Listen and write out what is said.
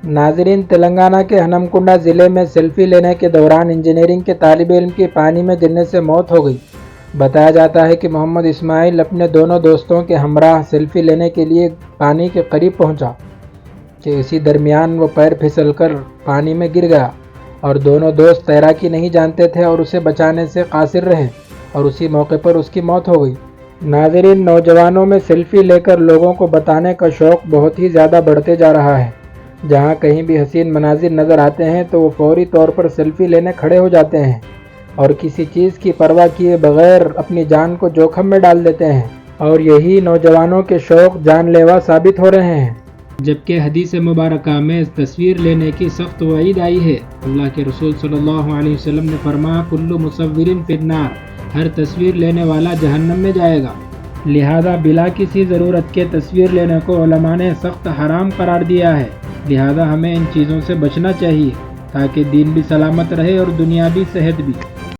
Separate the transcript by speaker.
Speaker 1: ناظرین، تلنگانہ کے ہنمکنڈا ضلع میں سیلفی لینے کے دوران انجینئرنگ کے طالب علم کی پانی میں گرنے سے موت ہو گئی۔ بتایا جاتا ہے کہ محمد اسماعیل اپنے دونوں دوستوں کے ہمراہ سیلفی لینے کے لیے پانی کے قریب پہنچا کہ اسی درمیان وہ پیر پھسل کر پانی میں گر گیا اور دونوں دوست تیراکی نہیں جانتے تھے اور اسے بچانے سے قاصر رہے اور اسی موقع پر اس کی موت ہو گئی۔ ناظرین، نوجوانوں میں سیلفی لے کر لوگوں کو بتانے کا شوق بہت ہی زیادہ بڑھتے جا رہا ہے۔ جہاں کہیں بھی حسین مناظر نظر آتے ہیں تو وہ فوری طور پر سیلفی لینے کھڑے ہو جاتے ہیں اور کسی چیز کی پرواہ کیے بغیر اپنی جان کو جوخم میں ڈال دیتے ہیں، اور یہی نوجوانوں کے شوق جان لیوا ثابت ہو رہے ہیں۔ جبکہ حدیث مبارکہ میں تصویر لینے کی سخت وعید آئی ہے۔ اللہ کے رسول صلی اللہ علیہ وسلم نے فرمایا، کل مصور فی النار، ہر تصویر لینے والا جہنم میں جائے گا۔ لہذا بلا کسی ضرورت کے تصویر لینے کو علماء نے سخت حرام قرار دیا ہے۔ لہذا ہمیں ان چیزوں سے بچنا چاہیے تاکہ دین بھی سلامت رہے اور دنیا بھی صحت بھی۔